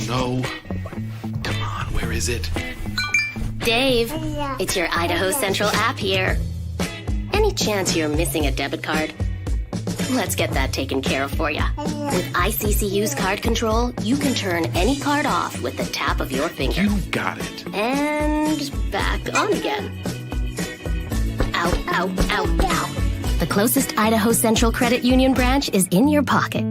No. Come on, where is it? Dave, it's your Idaho Central app here. Any chance you're missing a debit card? Let's get that taken care of for you. With ICCU's card control, you can turn any card off with the tap of your finger. You got it. And back on again. Ow, ow, ow, ow. The closest Idaho Central Credit Union branch is in your pocket.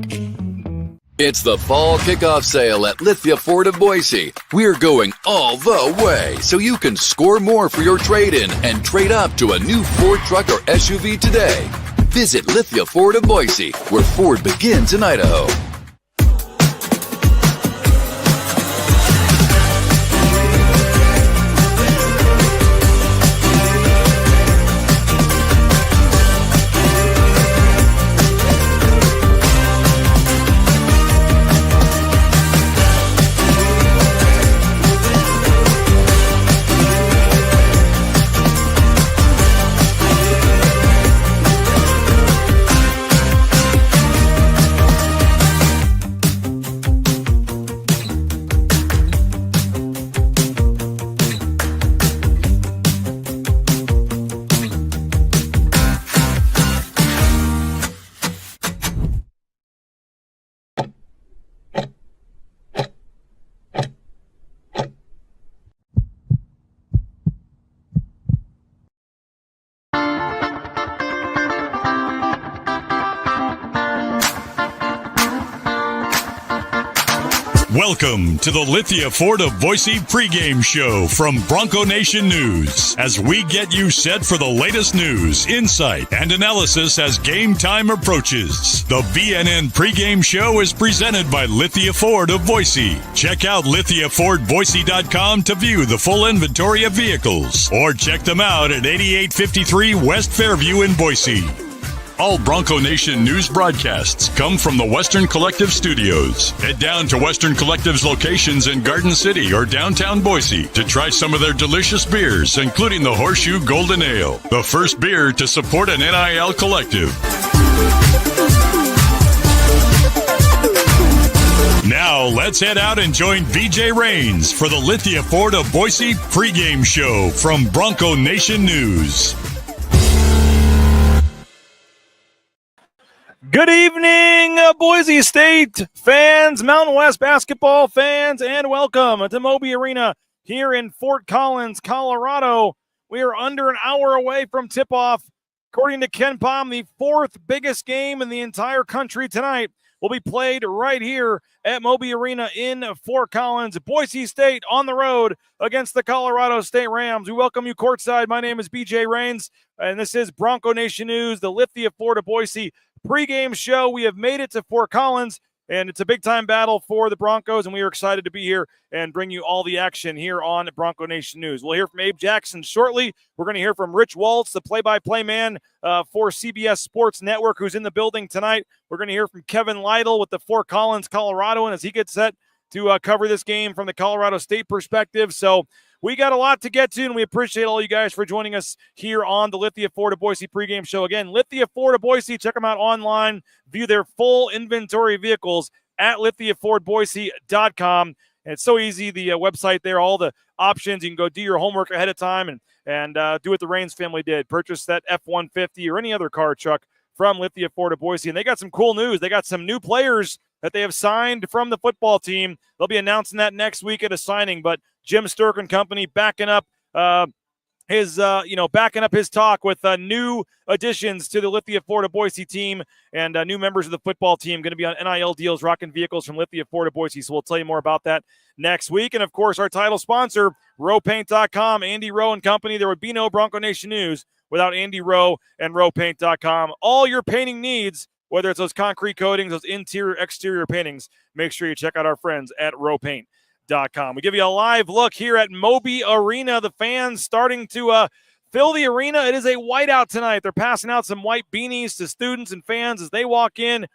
It's the fall kickoff sale at Lithia Ford of Boise. We're going all the way so you can score more for your trade-in and trade up to a new Ford truck or SUV today. Visit Lithia Ford of Boise, where Ford begins in Idaho. Welcome to the Lithia Ford of Boise Pregame Show from Bronco Nation News, as we get you set for the latest news, insight, and analysis as game time approaches. The BNN Pregame Show is presented by Lithia Ford of Boise. Check out lithiafordboise.com to view the full inventory of vehicles, or check them out at 8853 West Fairview in Boise. All Bronco Nation news broadcasts come from the Western Collective Studios. Head down to Western Collective's locations in Garden City or downtown Boise to try some of their delicious beers, including the Horseshoe Golden Ale, the first beer to support an NIL collective. Now, let's head out and join BJ Rains for the Lithia Ford of Boise Pregame Show from Bronco Nation News. Good evening, Boise State fans, Mountain West basketball fans, and welcome to Moby Arena here in Fort Collins, Colorado. We are under an hour away from tip-off. According to Ken Palm, the fourth biggest game in the entire country tonight will be played right here at Moby Arena in Fort Collins. Boise State on the road against the Colorado State Rams. We welcome you courtside. My name is BJ Rains, and this is Bronco Nation News, the Lithia Ford of Boise pregame show. We have made it to Fort Collins, and it's a big-time battle for the Broncos, and we are excited to be here and bring you all the action here on Bronco Nation News. We'll hear from Abe Jackson shortly. We're going to hear from Rich Waltz, the play-by-play man for CBS Sports Network, who's in the building tonight. We're going to hear from Kevin Lidle with the Fort Collins, Coloradoan, as he gets set to cover this game from the Colorado State perspective. So we got a lot to get to, and we appreciate all you guys for joining us here on the Lithia Ford of Boise pregame show. Again, Lithia Ford of Boise. Check them out online. View their full inventory of vehicles at lithiafordboise.com. And it's so easy, the website there, all the options. You can go do your homework ahead of time and do what the Rains family did. Purchase that F-150 or any other car truck from Lithia Ford of Boise. And they got some cool news. They got some new players that they have signed from the football team. They'll be announcing that next week at a signing, but Jim Sturk and company backing up his talk with new additions to the Lithia Ford of Boise team and new members of the football team going to be on NIL deals, rocking vehicles from Lithia Ford of Boise. So we'll tell you more about that next week. And of course, our title sponsor, RowPaint.com, Andy Rowe and company. There would be no Bronco Nation News without Andy Rowe and RowPaint.com. All your painting needs, whether it's those concrete coatings, those interior, exterior paintings, make sure you check out our friends at RowPaint.com. We give you a live look here at Moby Arena. The fans starting to fill the arena. It is a whiteout tonight. They're passing out some white beanies to students and fans as they walk in.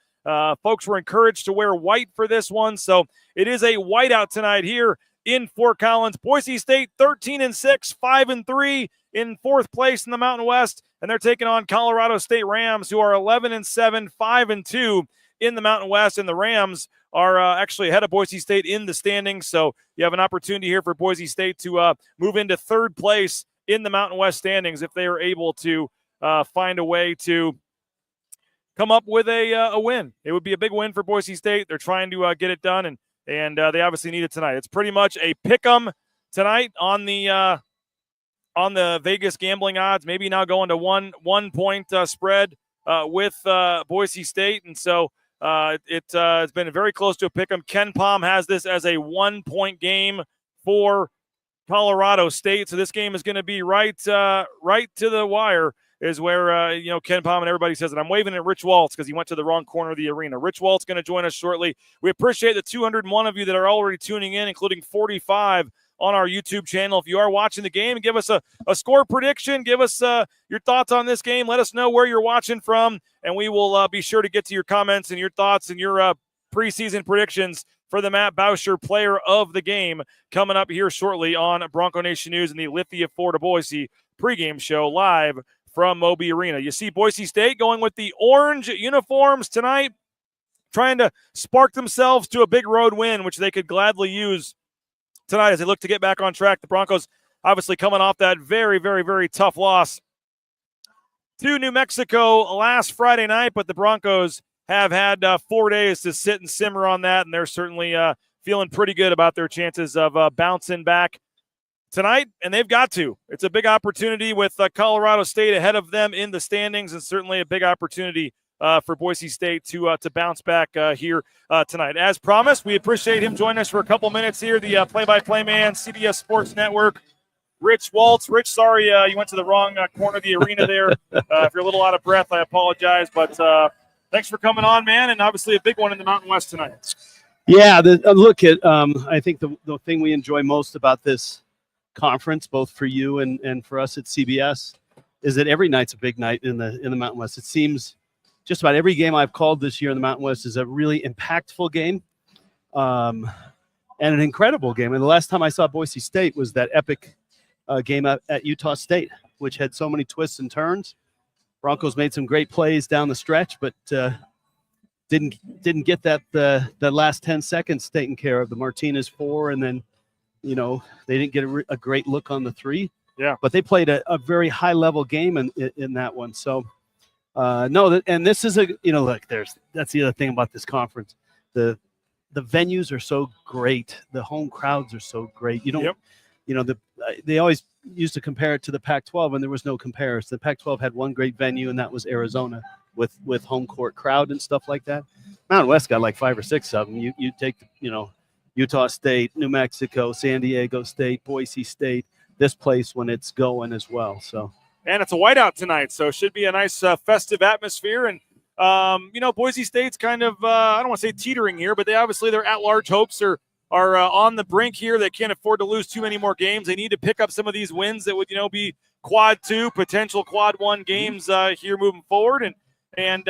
Folks were encouraged to wear white for this one. So it is a whiteout tonight here in Fort Collins. Boise State 13-6, 5-3 in fourth place in the Mountain West. And they're taking on Colorado State Rams, who are 11-7, 5-2 in the Mountain West. And the Rams are actually ahead of Boise State in the standings. So you have an opportunity here for Boise State to move into third place in the Mountain West standings if they are able to find a way to come up with a win. It would be a big win for Boise State. They're trying to get it done, and they obviously need it tonight. It's pretty much a pick-em tonight on the Vegas gambling odds. Maybe now going to one point spread with Boise State, and so it's been very close to a pick-em. Ken Palm has this as a 1-point game for Colorado State, so this game is going to be right to the wire. Is where, Ken Palm and everybody says it. I'm waving at Rich Waltz because he went to the wrong corner of the arena. Rich Waltz going to join us shortly. We appreciate the 201 of you that are already tuning in, including 45 on our YouTube channel. If you are watching the game, give us a score prediction. Give us your thoughts on this game. Let us know where you're watching from, and we will be sure to get to your comments and your thoughts and your preseason predictions for the Matt Bauscher Player of the Game coming up here shortly on Bronco Nation News and the Lithia Ford of Boise pregame show live from Moby Arena. You see Boise State going with the orange uniforms tonight, trying to spark themselves to a big road win, which they could gladly use tonight as they look to get back on track. The Broncos obviously coming off that very, very, very tough loss to New Mexico last Friday night, but the Broncos have had 4 days to sit and simmer on that, and they're certainly feeling pretty good about their chances of bouncing back tonight, and they've got to. It's a big opportunity with Colorado State ahead of them in the standings, and certainly a big opportunity for Boise State to bounce back here tonight. As promised, we appreciate him joining us for a couple minutes here, the play-by-play man, CBS Sports Network, Rich Waltz. Rich, sorry you went to the wrong corner of the arena there. If you're a little out of breath, I apologize, but thanks for coming on, man, and obviously a big one in the Mountain West tonight. Yeah, look at I think the thing we enjoy most about this conference, both for you and for us at CBS, is that every night's a big night in the Mountain West. It seems just about every game I've called this year in the Mountain West is a really impactful game, and an incredible game. And the last time I saw Boise State was that epic game at Utah State, which had so many twists and turns. Broncos made some great plays down the stretch, but didn't get the last 10 seconds taken care of. The Martinez 4, and then they didn't get a great look on the 3. Yeah, but they played a very high level game in that one. So and this is look, that's the other thing about this conference. The venues are so great. The home crowds are so great. They always used to compare it to the Pac-12, and there was no comparison. The Pac-12 had one great venue, and that was Arizona with home court crowd and stuff like that. Mountain West got like 5 or 6 of them. You take Utah State, New Mexico, San Diego State, Boise State, this place when it's going as well. So, and it's a whiteout tonight, so it should be a nice festive atmosphere. And Boise State's kind of I don't want to say teetering here, but their at-large hopes are on the brink here. They can't afford to lose too many more games. They need to pick up some of these wins that would be quad 2, potential quad 1 games here moving forward. And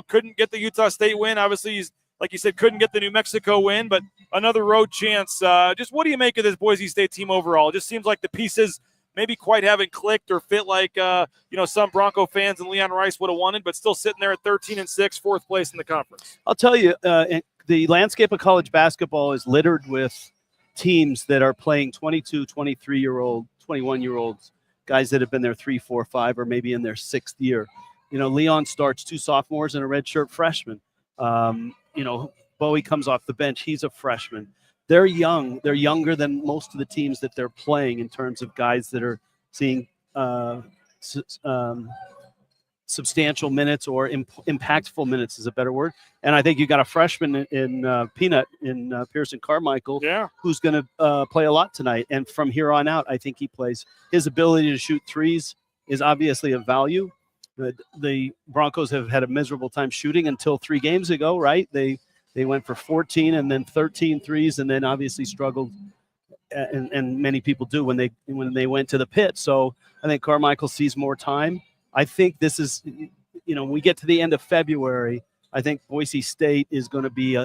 couldn't get the Utah State win. Obviously, like you said, couldn't get the New Mexico win, but another road chance. Just what do you make of this Boise State team overall? It just seems like the pieces maybe quite haven't clicked or fit like some Bronco fans and Leon Rice would have wanted, but still sitting there at 13-6, 4th place in the conference. I'll tell you, the landscape of college basketball is littered with teams that are playing 22, 23-year-old, 21-year-olds, guys that have been there 3, 4, 5, or maybe in their 6th year. Leon starts 2 sophomores and a redshirt freshman. Bowie comes off the bench. He's a freshman. They're young. They're younger than most of the teams that they're playing in terms of guys that are seeing substantial minutes, or impactful minutes is a better word. And I think you got a freshman in Peanut, in Pearson Carmichael, who's going to play a lot tonight. And from here on out, I think he plays. His ability to shoot threes is obviously of value. The Broncos have had a miserable time shooting until 3 games ago, right? They went for 14 and then 13 threes, and then obviously struggled, and many people do when they went to the pit. So I think Carmichael sees more time. I think this is, when we get to the end of February, I think Boise State is going to be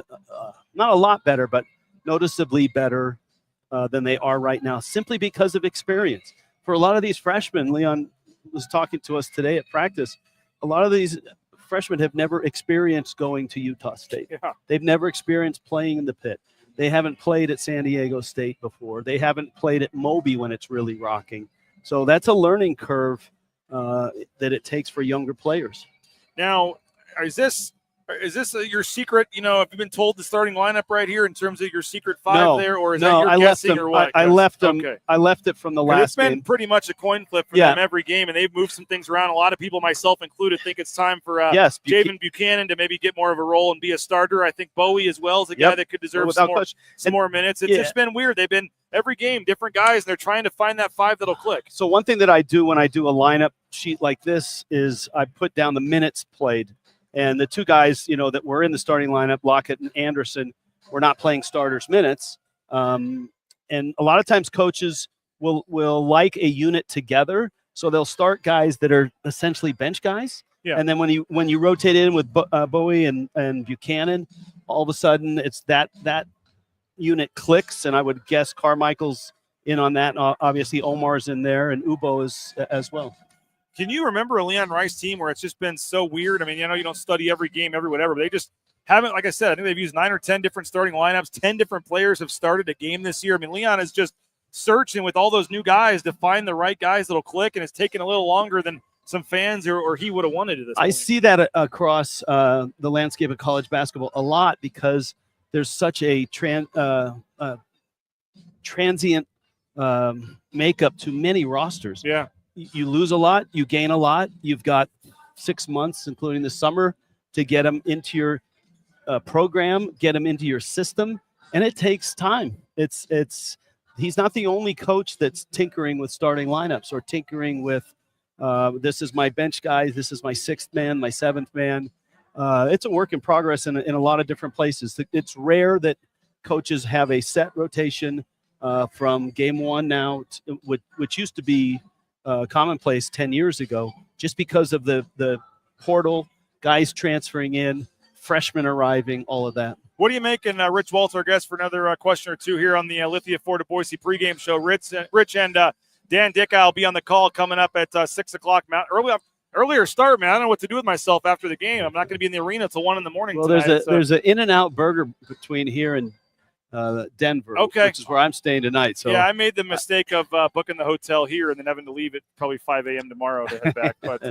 not a lot better, but noticeably better than they are right now, simply because of experience. For a lot of these freshmen, Leon was talking to us today at practice, a lot of these freshmen have never experienced going to Utah State. Yeah. They've never experienced playing in the pit. They haven't played at San Diego State before. They haven't played at Moby when it's really rocking. So that's a learning curve that it takes for younger players. Now, is this your secret? Have you been told the starting lineup right here in terms of your secret five there, or is that your guessing or what? I left them. Okay. I left it from the last. It's been pretty much a coin flip for them every game, and they've moved some things around. A lot of people, myself included, think it's time for Javen Buchanan to maybe get more of a role and be a starter. I think Bowie as well is a guy that could deserve some more minutes. It's just been weird. They've been every game different guys, and they're trying to find that five that'll click. So one thing that I do when I do a lineup sheet like this is I put down the minutes played. And the two guys, that were in the starting lineup, Lockett and Anderson, were not playing starters minutes. And a lot of times coaches will like a unit together. So they'll start guys that are essentially bench guys. Yeah. And then when you rotate in with Bowie and Buchanan, all of a sudden it's that unit clicks. And I would guess Carmichael's in on that. And obviously Omar's in there and Ubo is as well. Can you remember a Leon Rice team where it's just been so weird? I mean, you don't study every game, every whatever, but they just haven't, like I said, I think they've used 9 or 10 different starting lineups. 10 different players have started a game this year. I mean, Leon is just searching with all those new guys to find the right guys that'll click, and it's taken a little longer than some fans or he would have wanted at this point. I see that across the landscape of college basketball a lot because there's such a transient makeup to many rosters. Yeah. You lose a lot, you gain a lot. You've got 6 months, including the summer, to get them into your program, get them into your system, and it takes time. He's not the only coach that's tinkering with starting lineups or tinkering with this is my bench guy, this is my sixth man, my seventh man. It's a work in progress in a lot of different places. It's rare that coaches have a set rotation from game one now, which used to be commonplace 10 years ago, just because of the portal, guys transferring in, freshmen arriving, all of that. What do you make? And Rich Waltz, our guest, for another question or two here on the Lithia Ford of Boise pregame show. Rich and Dan Dicka will be on the call coming up at 6 o'clock. Earlier start, man. I don't know what to do with myself after the game. I'm not going to be in the arena until 1 in the morning. Well, tonight, there's an In-N-Out burger between here and Denver, which is where I'm staying tonight. So yeah, I made the mistake of booking the hotel here and then having to leave at probably 5 a.m. tomorrow to head back. But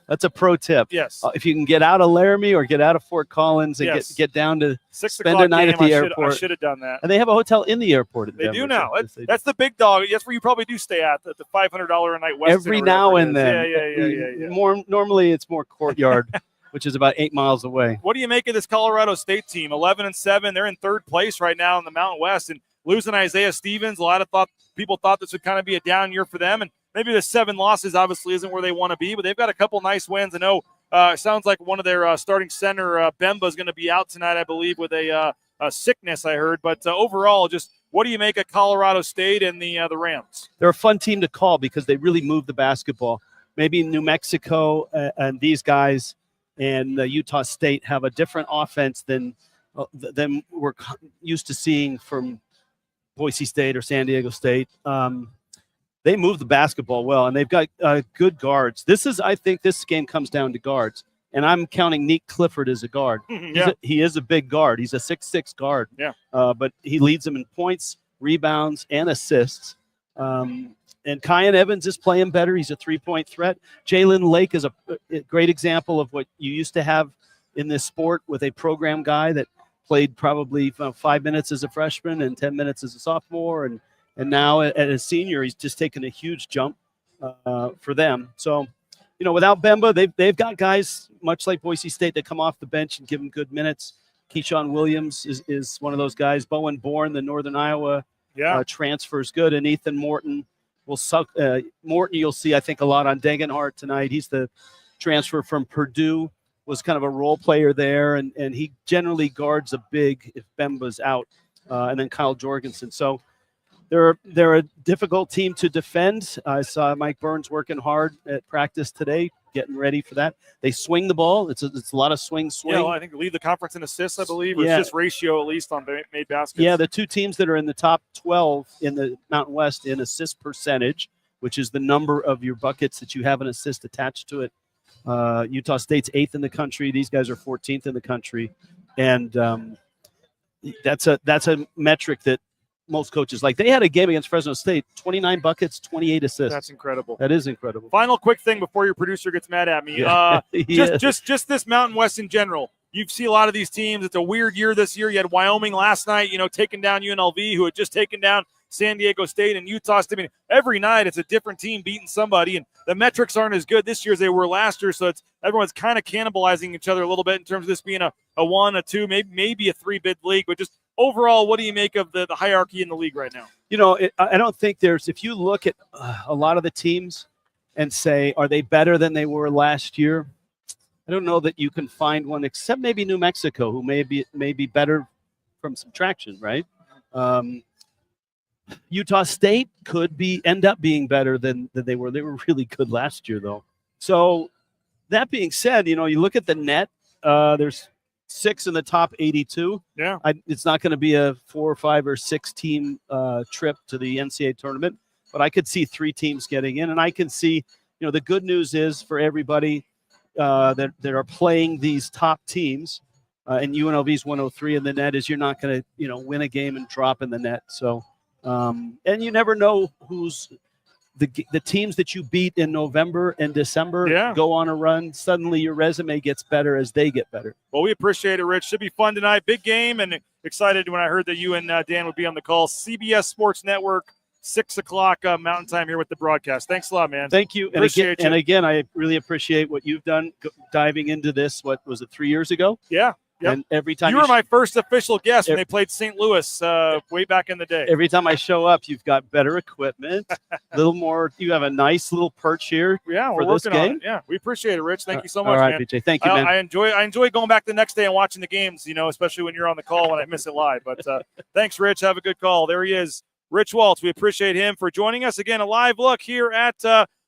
that's a pro tip. Yes, if you can get out of Laramie or get out of Fort Collins and get down to 6 spend a night at the airport. I should have done that. And they have a hotel in the airport. They do now. That's the big dog. That's where you probably do stay at the $500 a night Westin. Every now and then. Yeah. Normally it's more Courtyard. Which is about 8 miles away. What do you make of this Colorado State team? 11-7. They're in third place right now in the Mountain West. And losing Isaiah Stevens, a lot of people thought this would kind of be a down year for them. And maybe the 7 losses obviously isn't where they want to be, but they've got a couple nice wins. I know it sounds like one of their starting center, Bemba, is going to be out tonight, I believe, with a sickness, I heard. But overall, just what do you make of Colorado State and the Rams? They're a fun team to call because they really move the basketball. Maybe New Mexico and these guys and Utah State have a different offense than we're used to seeing from Boise State or San Diego State. They move the basketball well, and they've got good guards. I think this game comes down to guards, and I'm counting Nick Clifford as a guard. He is a big guard. He's a 6'6" guard. Yeah. But he leads them in points, rebounds, and assists. And Kyan Evans is playing better. He's a three-point threat. Jalen Lake is a great example of what you used to have in this sport with a program guy that played probably 5 minutes as a freshman and 10 minutes as a sophomore. And now at a senior, he's just taken a huge jump for them. So, without Bemba, they've got guys much like Boise State that come off the bench and give them good minutes. Keyshawn Williams is one of those guys. Bowen Bourne, the Northern Iowa transfer, is good. And Ethan Morton will suck. Morton, you'll see, I think, a lot on Degenhart tonight. He's the transfer from Purdue, was kind of a role player there, and he generally guards a big if Bemba's out, and then Kyle Jorgensen. So they're a difficult team to defend. I saw Mike Burns working hard at practice today, getting ready for that. They swing the ball. It's a lot of swing. Yeah, well, I think lead the conference in assists, I believe. It's just ratio, at least, on made baskets. Yeah, the two teams that are in the top 12 in the Mountain West in assist percentage, which is the number of your buckets that you have an assist attached to it, Utah State's 8th in the country. These guys are 14th in the country. And that's a metric that most coaches like. They had a game against Fresno State, 29 buckets, 28 assists. That's incredible. That is incredible. Final quick thing before your producer gets mad at me. Yeah. Just this Mountain West in general. You see a lot of these teams. It's a weird year this year. You had Wyoming last night, taking down UNLV, who had just taken down San Diego State and Utah State. I mean, every night it's a different team beating somebody, and the metrics aren't as good this year as they were last year. So everyone's kind of cannibalizing each other a little bit in terms of this being a 1, a 2, maybe a 3-bid league. But just overall, what do you make of the hierarchy in the league right now? I don't think if you look at a lot of the teams and say, are they better than they were last year? I don't know that you can find one, except maybe New Mexico, who may be better from subtraction, right? Utah State could end up being better than they were. They were really good last year, though. So that being said, you look at the net. There's 6 in the top 82. Yeah, it's not going to be a 4 or 5 or 6 team trip to the NCAA tournament, but I could see 3 teams getting in, and I can see. The good news is for everybody that are playing these top teams, and UNLV's 103 in the net, is you're not going to win a game and drop in the net. So. And you never know who's the teams that you beat in November and December go on a run. Suddenly your resume gets better as they get better. Well, we appreciate it, Rich. Should be fun tonight. Big game, and excited when I heard that you and Dan would be on the call. CBS Sports Network, 6 o'clock Mountain Time here with the broadcast. Thanks a lot, man. Thank you. And again, I really appreciate what you've done diving into this. What was it, 3 years ago? Yeah. Yep. And every time you were my first official guest when they played St. Louis way back in the day. Every time I show up, you've got better equipment, a little more. You have a nice little perch here for this game. Yeah, we appreciate it, Rich. Thank you so much, all right, man. BJ. Thank you, man. I enjoy going back the next day and watching the games, especially when you're on the call when I miss it live. But thanks, Rich. Have a good call. There he is, Rich Waltz. We appreciate him for joining us. Again, a live look here at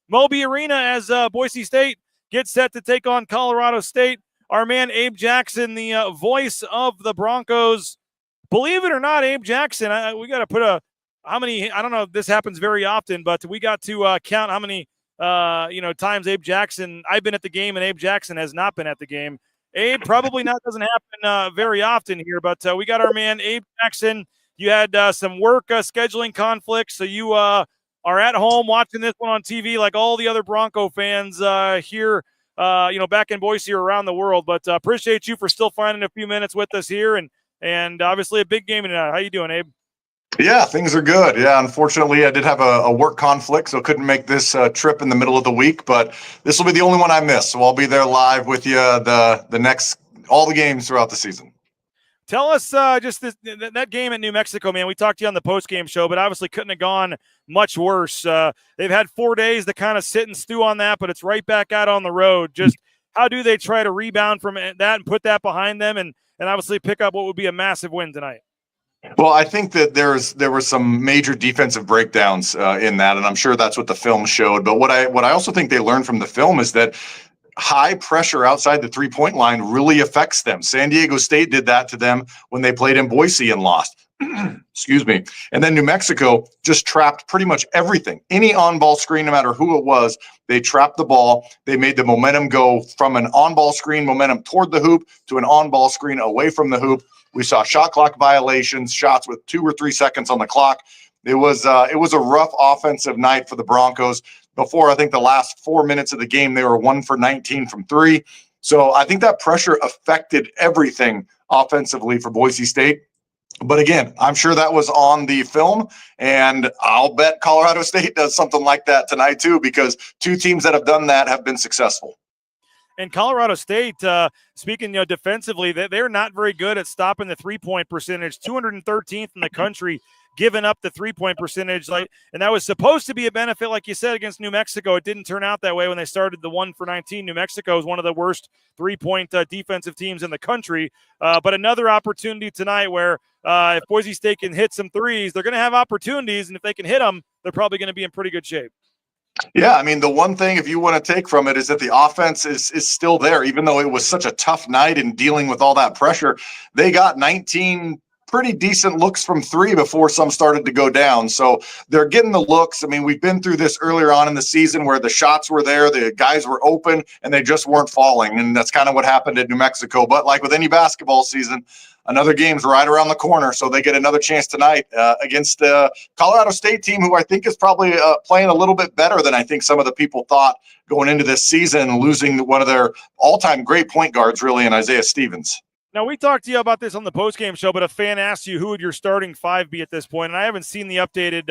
Moby Arena as Boise State gets set to take on Colorado State. Our man Abe Jackson, the voice of the Broncos. Believe it or not, Abe Jackson, we got to put how many, I don't know if this happens very often, but we got to count how many, times Abe Jackson, I've been at the game and Abe Jackson has not been at the game. Abe, probably doesn't happen very often here, but we got our man Abe Jackson. You had some work scheduling conflicts, so you are at home watching this one on TV like all the other Bronco fans here. Back in Boise or around the world, but appreciate you for still finding a few minutes with us here, and obviously a big game tonight. How you doing, Abe? Yeah, things are good. Yeah, unfortunately, I did have a work conflict, so couldn't make this trip in the middle of the week, but this will be the only one I miss, so I'll be there live with you all the games throughout the season. Tell us just that game at New Mexico, man. We talked to you on the post-game show, but obviously couldn't have gone much worse. They've had 4 days to kind of sit and stew on that, but it's right back out on the road. Just how do they try to rebound from that and put that behind them and obviously pick up what would be a massive win tonight? Well, I think that there were some major defensive breakdowns in that, and I'm sure that's what the film showed. But what I also think they learned from the film is that high pressure outside the three-point line really affects them. San Diego State did that to them when they played in Boise and lost. Excuse me. And then New Mexico just trapped pretty much everything. Any on-ball screen, no matter who it was, they trapped the ball. They made the momentum go from an on-ball screen momentum toward the hoop to an on-ball screen away from the hoop. We saw shot clock violations, shots with 2 or 3 seconds on the clock. It was a rough offensive night for the Broncos. Before, I think the last 4 minutes of the game, they were 1 for 19 from 3. So I think that pressure affected everything offensively for Boise State. But again, I'm sure that was on the film, and I'll bet Colorado State does something like that tonight too, because 2 teams that have done that have been successful. And Colorado State, speaking defensively, they're not very good at stopping the three-point percentage, 213th in the country, giving up the three-point percentage. And that was supposed to be a benefit, like you said, against New Mexico. It didn't turn out that way when they started the 1 for 19. New Mexico is one of the worst three-point defensive teams in the country. But another opportunity tonight where if Boise State can hit some threes, they're going to have opportunities, and if they can hit them, they're probably going to be in pretty good shape. Yeah, I mean, the one thing, if you want to take from it, is that the offense is still there, even though it was such a tough night in dealing with all that pressure. They got 19 pretty decent looks from three before some started to go down. So they're getting the looks. I mean, we've been through this earlier on in the season where the shots were there, the guys were open, and they just weren't falling. And that's kind of what happened at New Mexico. But like with any basketball season, another game's right around the corner. So they get another chance tonight against the Colorado State team, who I think is probably playing a little bit better than I think some of the people thought going into this season, losing one of their all-time great point guards, really, in Isaiah Stevens. Now, we talked to you about this on the postgame show, but a fan asked you who would your starting five be at this point, and I haven't seen the updated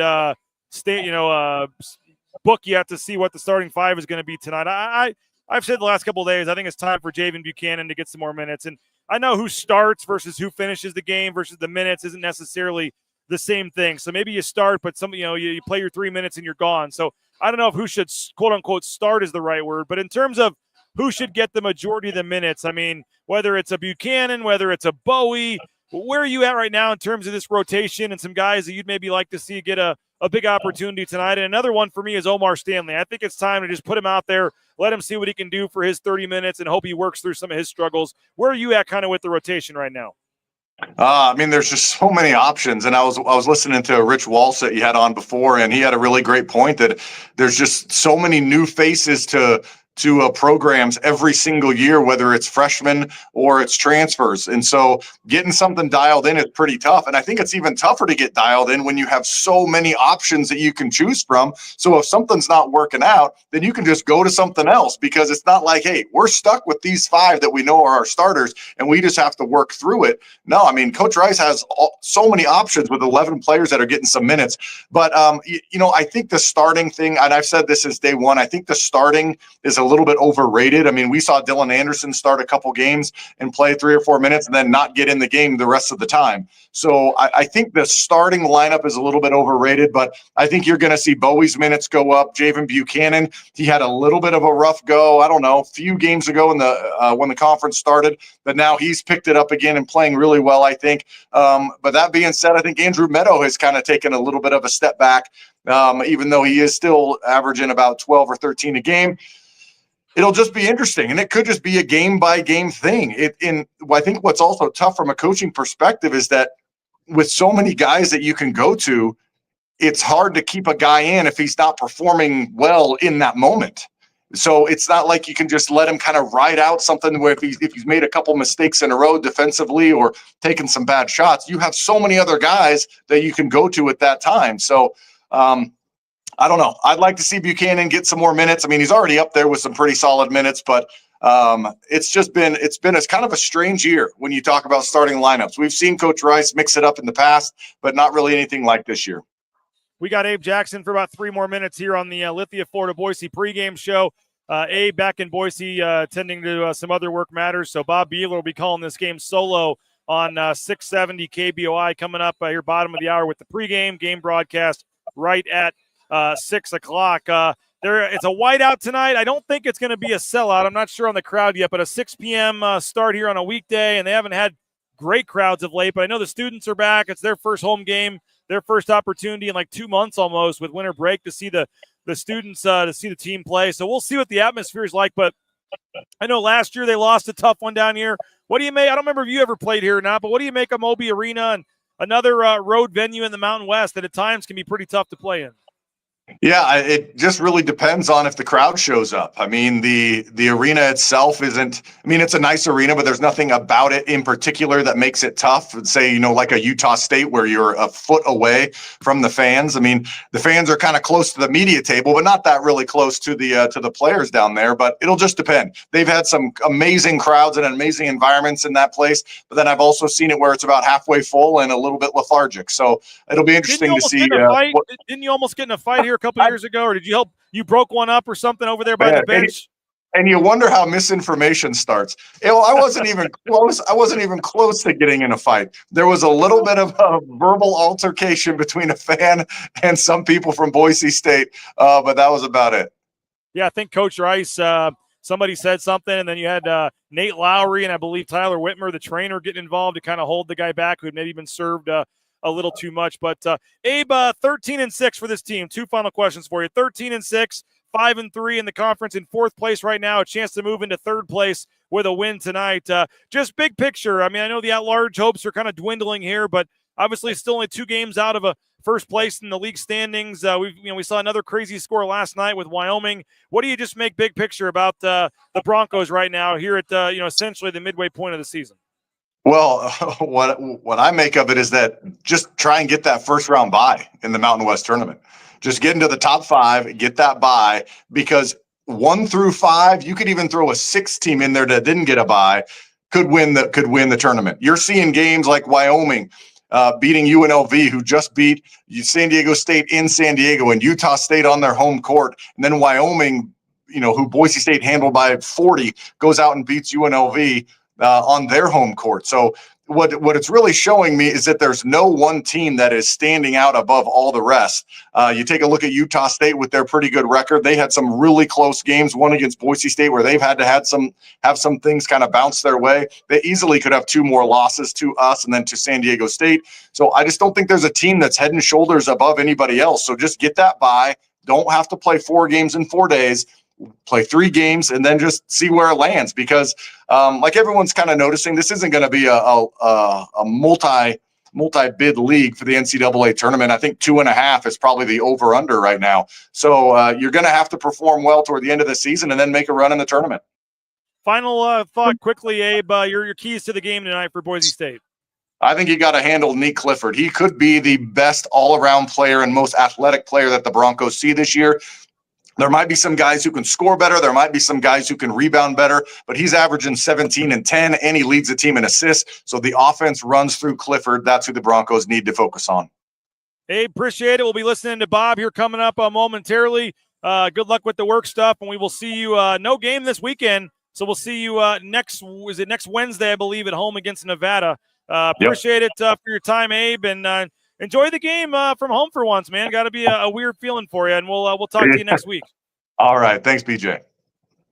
book yet to see what the starting five is going to be tonight. I've said the last couple of days, I think it's time for Javen Buchanan to get some more minutes, and I know who starts versus who finishes the game versus the minutes isn't necessarily the same thing. So maybe you start, but you play your 3 minutes and you're gone. So I don't know if who should quote unquote start is the right word, but in terms of who should get the majority of the minutes, I mean, whether it's a Buchanan, whether it's a Bowie, where are you at right now in terms of this rotation and some guys that you'd maybe like to see get a big opportunity tonight? And another one for me is Omar Stanley. I think it's time to just put him out there, let him see what he can do for his 30 minutes and hope he works through some of his struggles. Where are you at kind of with the rotation right now? I mean, there's just so many options. And I was listening to Rich Waltz that you had on before, and he had a really great point that there's just so many new faces to programs every single year, whether it's freshmen or it's transfers. And so getting something dialed in is pretty tough. And I think it's even tougher to get dialed in when you have so many options that you can choose from. So if something's not working out, then you can just go to something else, because it's not like, hey, we're stuck with these five that we know are our starters and we just have to work through it. No, I mean, Coach Rice has so many options with 11 players that are getting some minutes. But, I think the starting thing, and I've said this since day one, I think the starting is a little bit overrated. I mean, we saw Dylan Anderson start a couple games and play 3 or 4 minutes and then not get in the game the rest of the time. So I think the starting lineup is a little bit overrated, but I think you're going to see Bowie's minutes go up. Javen Buchanan, he had a little bit of a rough go, I don't know, a few games ago in the when the conference started, but now he's picked it up again and playing really well, I think. But that being said, I think Andrew Meadow has kind of taken a little bit of a step back, even though he is still averaging about 12 or 13 a game. It'll just be interesting, and it could just be a game-by-game thing. I think what's also tough from a coaching perspective is that with so many guys that you can go to, it's hard to keep a guy in if he's not performing well in that moment. So it's not like you can just let him kind of ride out something where if he's made a couple mistakes in a row defensively or taken some bad shots, you have so many other guys that you can go to at that time. So I don't know. I'd like to see Buchanan get some more minutes. I mean, he's already up there with some pretty solid minutes, but it's been a kind of a strange year when you talk about starting lineups. We've seen Coach Rice mix it up in the past, but not really anything like this year. We got Abe Jackson for about 3 more minutes here on the Lithia Florida Boise pregame show. Abe back in Boise tending to some other work matters. So Bob Beeler will be calling this game solo on 670 KBOI coming up here bottom of the hour with the pregame game broadcast right at 6 o'clock. It's a whiteout tonight. I don't think it's going to be a sellout. I'm not sure on the crowd yet, but a 6 p.m. Start here on a weekday, and they haven't had great crowds of late, but I know the students are back. It's their first home game, their first opportunity in like 2 months almost with winter break to see the students, to see the team play. So we'll see what the atmosphere is like, but I know last year they lost a tough one down here. What do you make? I don't remember if you ever played here or not, but what do you make of Moby Arena and another road venue in the Mountain West that at times can be pretty tough to play in? Yeah, it just really depends on if the crowd shows up. I mean, the arena itself isn't, I mean, it's a nice arena, but there's nothing about it in particular that makes it tough. Say, like a Utah State where you're a foot away from the fans. I mean, the fans are kind of close to the media table, but not that really close to the players down there. But it'll just depend. They've had some amazing crowds and amazing environments in that place, but then I've also seen it where it's about halfway full and a little bit lethargic. So it'll be interesting to see. Didn't you almost get in a fight here a couple years ago, or did you broke one up or something over there by the bench? And you wonder how misinformation starts. I wasn't even close. I wasn't even close to getting in a fight. There was a little bit of a verbal altercation between a fan and some people from Boise State, but that was about it. Yeah, I think Coach Rice, somebody said something, and then you had Nate Lowry and I believe Tyler Whitmer, the trainer, getting involved to kind of hold the guy back who had maybe been served a little too much. But Abe, 13-6 for this team. 2 final questions for you. 13-6, 5-3 in the conference, in 4th place right now, a chance to move into 3rd place with a win tonight. Just big picture. I mean, I know the at-large hopes are kind of dwindling here, but obviously still only 2 games out of a first place in the league standings. We saw another crazy score last night with Wyoming. What do you just make big picture about the Broncos right now here at essentially the midway point of the season? Well, what I make of it is that just try and get that first round bye in the Mountain West tournament. Just get into the top 5, get that bye, because 1 through 5, you could even throw a 6 team in there that didn't get a bye, could win the tournament. You're seeing games like Wyoming beating UNLV, who just beat San Diego State in San Diego, and Utah State on their home court, and then Wyoming, who Boise State handled by 40, goes out and beats UNLV on their home court. So what it's really showing me is that there's no one team that is standing out above all the rest. You take a look at Utah State with their pretty good record. They had some really close games, one against Boise State where they've had to have some things kind of bounce their way. They easily could have 2 more losses to us and then to San Diego State. So I just don't think there's a team that's head and shoulders above anybody else. So just get that bye. Don't have to play 4 games in 4 days. Play 3 games and then just see where it lands, because like everyone's kind of noticing, this isn't going to be a multi-bid league for the NCAA tournament. I think 2.5 is probably the over-under right now. So you're going to have to perform well toward the end of the season and then make a run in the tournament. Final thought quickly, Abe, your keys to the game tonight for Boise State. I think you got to handle Nick Clifford. He could be the best all-around player and most athletic player that the Broncos see this year. There might be some guys who can score better. There might be some guys who can rebound better, but he's averaging 17 and 10, and he leads the team in assists. So the offense runs through Clifford. That's who the Broncos need to focus on. Hey, appreciate it. We'll be listening to Bob here coming up momentarily. Good luck with the work stuff, and we will see you. No game this weekend, so we'll see you next Wednesday, I believe, at home against Nevada. Appreciate it for your time, Abe, and enjoy the game from home for once, man. Got to be a weird feeling for you, and we'll talk to you next week. All right. Thanks, BJ.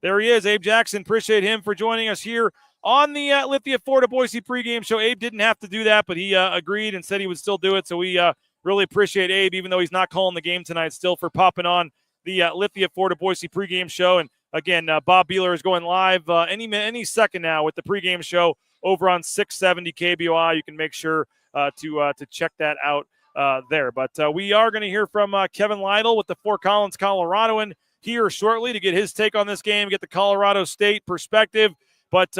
There he is, Abe Jackson. Appreciate him for joining us here on the Lithia Florida Boise pregame show. Abe didn't have to do that, but he agreed and said he would still do it, so we really appreciate Abe, even though he's not calling the game tonight, still for popping on the Lithia Florida Boise pregame show. And, again, Bob Beeler is going live any second now with the pregame show over on 670 KBOI. You can make sure to check that out there. But we are going to hear from Kevin Lidle with the Fort Collins Coloradoan here shortly to get his take on this game, get the Colorado State perspective. But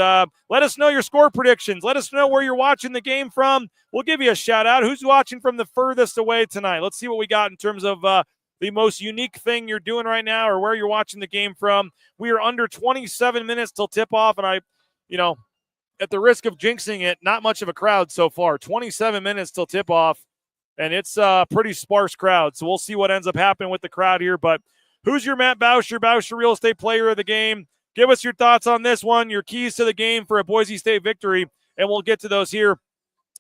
let us know your score predictions. Let us know where you're watching the game from. We'll give you a shout-out. Who's watching from the furthest away tonight? Let's see what we got in terms of the most unique thing you're doing right now or where you're watching the game from. We are under 27 minutes till tip-off, and at the risk of jinxing it, not much of a crowd so far. 27 minutes till tip-off, and it's a pretty sparse crowd. So we'll see what ends up happening with the crowd here. But who's your Matt Bauscher Real Estate Player of the Game? Give us your thoughts on this one, your keys to the game for a Boise State victory, and we'll get to those here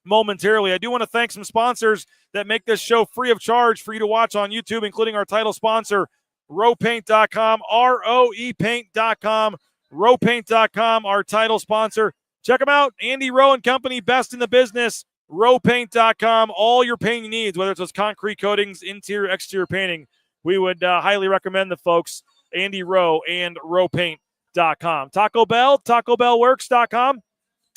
momentarily. I do want to thank some sponsors that make this show free of charge for you to watch on YouTube, including our title sponsor, rowpaint.com, ROEpaint.com, rowpaint.com, our title sponsor. Check them out. Andy Rowe and Company, best in the business. Rowpaint.com. All your painting needs, whether it's those concrete coatings, interior, exterior painting, we would highly recommend the folks, Andy Rowe and rowpaint.com. Taco Bell, TacoBellWorks.com.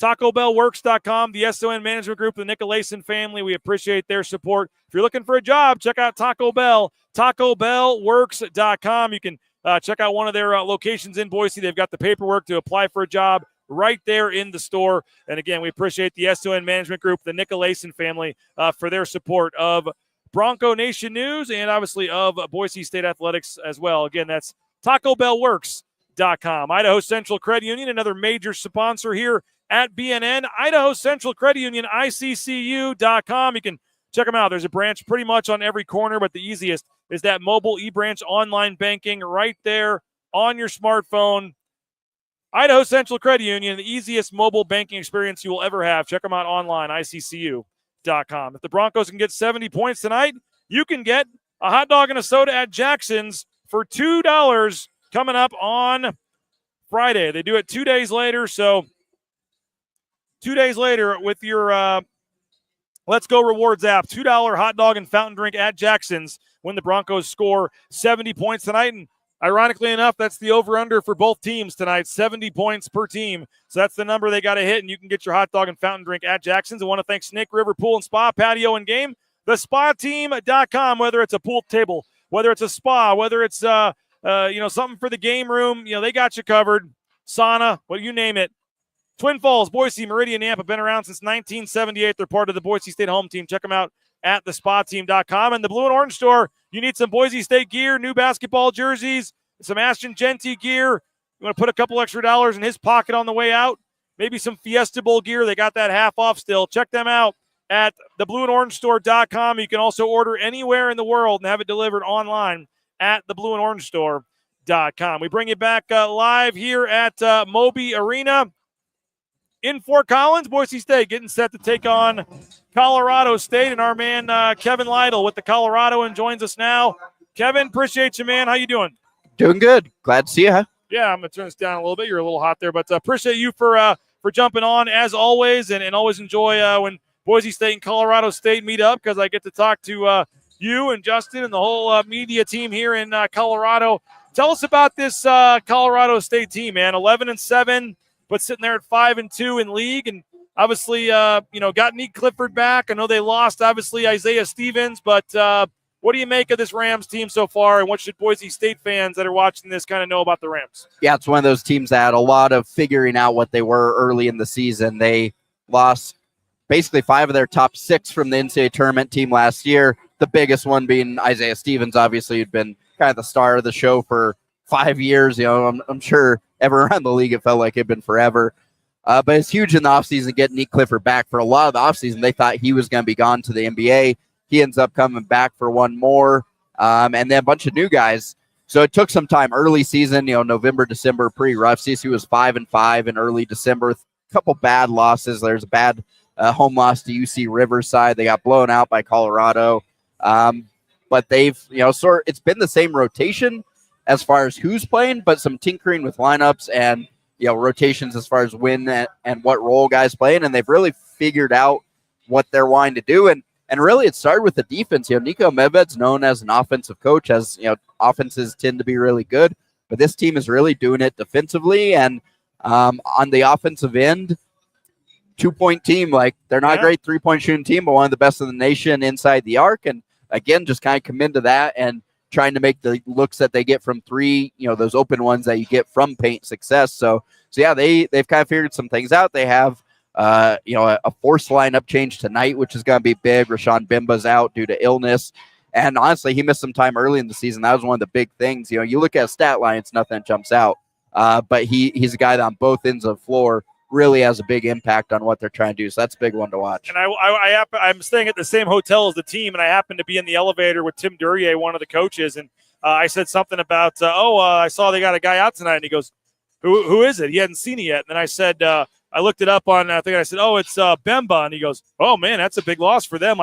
TacoBellWorks.com, the SON Management Group, the Nicolason family. We appreciate their support. If you're looking for a job, check out Taco Bell, TacoBellWorks.com. You can check out one of their locations in Boise. They've got the paperwork to apply for a job right there in the store. And again, we appreciate the SON Management Group, the Nicolason family, for their support of Bronco Nation News and obviously of Boise State Athletics as well. Again, that's TacoBellWorks.com. Idaho Central Credit Union, another major sponsor here at BNN. Idaho Central Credit Union, ICCU.com. You can check them out. There's a branch pretty much on every corner, but the easiest is that mobile eBranch online banking right there on your smartphone. Idaho Central Credit Union, the easiest mobile banking experience you will ever have. Check them out online, ICCU.com. If the Broncos can get 70 points tonight, you can get a hot dog and a soda at Jackson's for $2 coming up on Friday. They do it 2 days later, so 2 days later with your Let's Go Rewards app, $2 hot dog and fountain drink at Jackson's when the Broncos score 70 points tonight. And Ironically enough, that's the over-under for both teams tonight, 70 points per team. So that's the number they got to hit, and you can get your hot dog and fountain drink at Jackson's. I want to thank Snake River Pool and Spa, Patio and Game. TheSpaTeam.com, whether it's a pool table, whether it's a spa, whether it's something for the game room, they got you covered. Sauna, you name it. Twin Falls, Boise, Meridian, Nampa, been around since 1978. They're part of the Boise State home team. Check them out at TheSpaTeam.com. And the Blue and Orange store, you need some Boise State gear, new basketball jerseys, some Ashton Genty gear. You want to put a couple extra dollars in his pocket on the way out? Maybe some Fiesta Bowl gear. They got that half off still. Check them out at theblueandorangestore.com. You can also order anywhere in the world and have it delivered online at theblueandorangestore.com. We bring you back live here at Moby Arena in Fort Collins. Boise State getting set to take on Colorado State, and our man Kevin Lidle with the Colorado and joins us now. Kevin, appreciate you, man. How you doing? Doing good. Glad to see you. Yeah, I'm going to turn this down a little bit. You're a little hot there, but appreciate you for jumping on as always, and always enjoy when Boise State and Colorado State meet up, because I get to talk to you and Justin and the whole media team here in Colorado. Tell us about this Colorado State team, man. 11-7, but sitting there at 5-2 in league, and obviously, got Nick Clifford back. I know they lost, obviously, Isaiah Stevens, but what do you make of this Rams team so far, and what should Boise State fans that are watching this kind of know about the Rams? Yeah, it's one of those teams that had a lot of figuring out what they were early in the season. They lost basically 5 of their top 6 from the NCAA tournament team last year, the biggest one being Isaiah Stevens, obviously, who'd been kind of the star of the show for 5 years. I'm sure everyone around the league, it felt like it'd been forever. But it's huge in the offseason getting Nick Clifford back. For a lot of the offseason, they thought he was going to be gone to the NBA. He ends up coming back for one more, and then a bunch of new guys. So it took some time. Early season, November, December, pretty rough. CSU was 5-5 in early December. A couple bad losses. There's a bad home loss to UC Riverside. They got blown out by Colorado. But they've, it's been the same rotation as far as who's playing, but some tinkering with lineups and, rotations as far as when and what role guys playing. And they've really figured out what they're wanting to do. And really it started with the defense. Nico Medved's known as an offensive coach, as, offenses tend to be really good, but this team is really doing it defensively. And on the offensive end, 2-point team, they're not a great 3-point shooting team, but one of the best in the nation inside the arc. And again, just kind of commit to that and trying to make the looks that they get from 3, those open ones that you get from paint success. So yeah, they've kind of figured some things out. They have, a forced lineup change tonight, which is going to be big. Rashawn Bimba's out due to illness. And honestly, he missed some time early in the season. That was one of the big things. You look at a stat line, it's nothing that jumps out. But he's a guy that on both ends of the floor really has a big impact on what they're trying to do. So that's a big one to watch. And I'm staying at the same hotel as the team, and I happened to be in the elevator with Tim Duryea, one of the coaches, and I said something about, I saw they got a guy out tonight, and he goes, who is it? He hadn't seen it yet. And then I said, I looked it up on, I said, it's Bemba, and he goes, oh man, that's a big loss for them.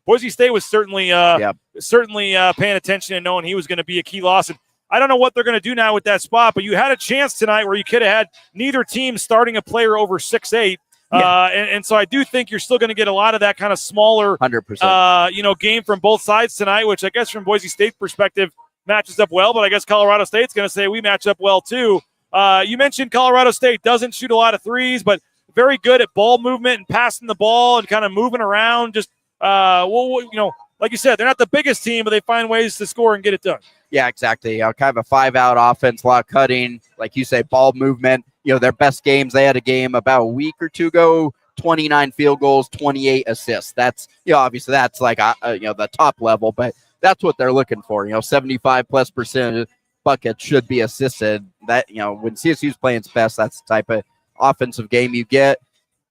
Boise State was certainly paying attention and knowing he was going to be a key loss. And I don't know what they're going to do now with that spot, but you had a chance tonight where you could have had neither team starting a player over 6'8". Yeah. And so I do think you're still going to get a lot of that kind of smaller 100%. Game from both sides tonight, which I guess from Boise State perspective matches up well, but I guess Colorado State's going to say we match up well too. You mentioned Colorado State doesn't shoot a lot of threes, but very good at ball movement and passing the ball and kind of moving around. Just, like you said, they're not the biggest team, but they find ways to score and get it done. Yeah, exactly. Kind of a 5-out offense, a lot of cutting, like you say, ball movement. Their best games, they had a game about a week or two ago, 29 field goals, 28 assists. That's, obviously that's like, the top level, but that's what they're looking for. 75+% buckets should be assisted. That, when CSU's playing its best, that's the type of offensive game you get.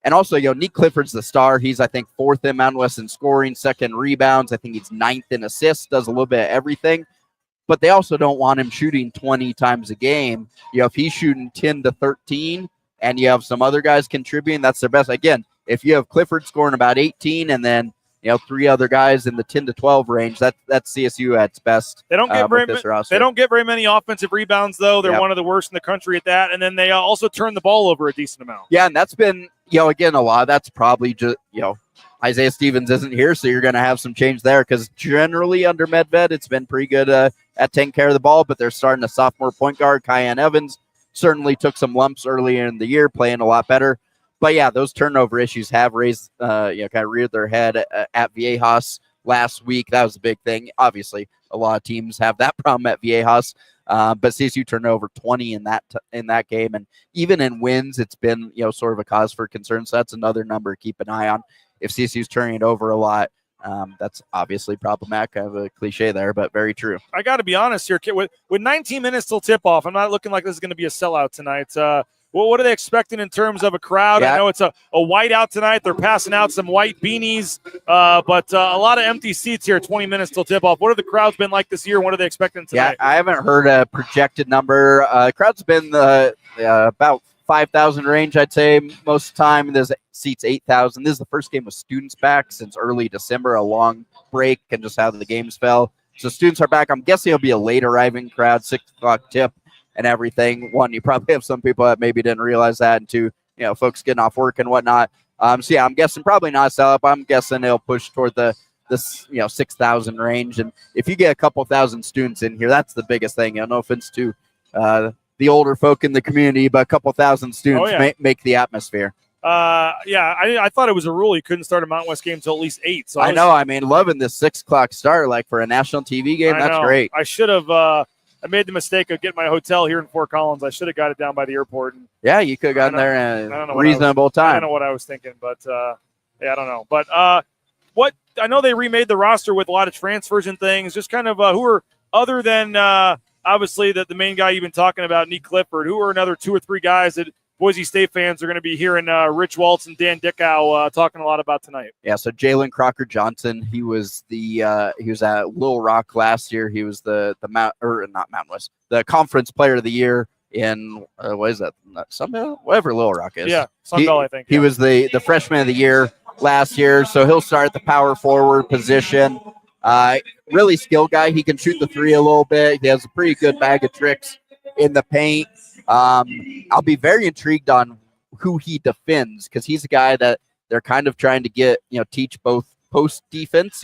And also, Nick Clifford's the star. He's, I think, 4th in Mountain West in scoring, 2nd rebounds. I think he's 9th in assists, does a little bit of everything. But they also don't want him shooting 20 times a game. If he's shooting 10 to 13 and you have some other guys contributing, that's their best. Again, if you have Clifford scoring about 18 and then, three other guys in the 10 to 12 range. That's CSU at its best. They don't get very many offensive rebounds, though. They're one of the worst in the country at that. And then they also turn the ball over a decent amount. Yeah, and that's been, again, a lot. That's probably just, Isaiah Stevens isn't here, so you're going to have some change there because generally under Medved, it's been pretty good at taking care of the ball, but they're starting a sophomore point guard, Kyan Evans. Certainly took some lumps earlier in the year, playing a lot better. But, yeah, those turnover issues have raised, kind of reared their head at Viejas last week. That was a big thing. Obviously, a lot of teams have that problem at Viejas, but CSU turned over 20 in that game. And even in wins, it's been, sort of a cause for concern. So that's another number to keep an eye on. If CSU's turning it over a lot, that's obviously problematic. I have a cliche there, but very true. I got to be honest here, kid. With 19 minutes till tip-off, I'm not looking like this is going to be a sellout tonight. What are they expecting in terms of a crowd? Yeah. I know it's a whiteout tonight. They're passing out some white beanies, but a lot of empty seats here, 20 minutes till tip-off. What have the crowds been like this year? What are they expecting tonight? Yeah, I haven't heard a projected number. The crowd's been about 5,000 range, I'd say, most of the time. There's seats 8,000. This is the first game with students back since early December, a long break and just how the games fell. So students are back. I'm guessing it'll be a late arriving crowd, 6 o'clock tip and everything. One, you probably have some people that maybe didn't realize that, and two, folks getting off work and whatnot. So yeah, I'm guessing probably not a sellout. I'm guessing it'll push toward the 6,000 range. And if you get a couple thousand students in here, that's the biggest thing. No offense to the older folk in the community, but a couple thousand students make the atmosphere. I thought it was a rule you couldn't start a Mountain West game until at least 8. So I know. I mean, loving this 6 o'clock start, like for a national TV game. That's great. I should have. I made the mistake of getting my hotel here in Fort Collins. I should have got it down by the airport. And yeah, you could have gotten there in a reasonable time. I don't know what I was thinking, but I don't know. But what I know, they remade the roster with a lot of transfers and things. Just kind of who are, other than obviously the main guy you've been talking about, Nick Clifford, who are another 2 or 3 guys that Boise State fans are going to be hearing Rich Waltz and Dan Dickow talking a lot about tonight. Yeah, so Jalen Crocker Johnson, he was at Little Rock last year. He was the conference player of the year in what is that? Sunbelt? Whatever Little Rock is. Yeah, Sunbelt, I think. He was the freshman of the year last year, so he'll start at the power forward position. Really skilled guy. He can shoot the three a little bit. He has a pretty good bag of tricks in the paint. I'll be very intrigued on who he defends, because he's a guy that they're kind of trying to get, teach both post defense,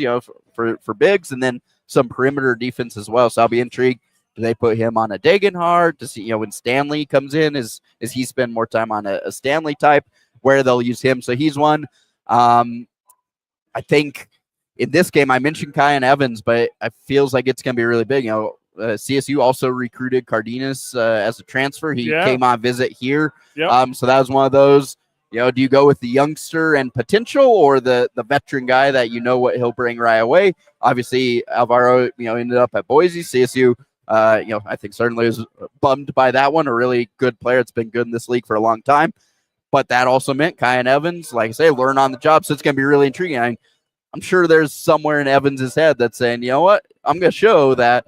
for bigs, and then some perimeter defense as well. So I'll be intrigued. Do they put him on a Degenhardt to see, when Stanley comes in, is he spend more time on a Stanley type where they'll use him? So he's one. I think in this game, I mentioned Kyan Evans, but it feels like it's going to be really big. CSU also recruited Cardenas as a transfer. He came on visit here. Yep. So that was one of those, do you go with the youngster and potential, or the veteran guy that what he'll bring right away? Obviously, Alvaro, ended up at Boise. CSU, I think certainly was bummed by that one. A really good player. It's been good in this league for a long time. But that also meant Kyan Evans, like I say, learn on the job. So it's going to be really intriguing. I'm sure there's somewhere in Evans' head that's saying, you know what, I'm going to show that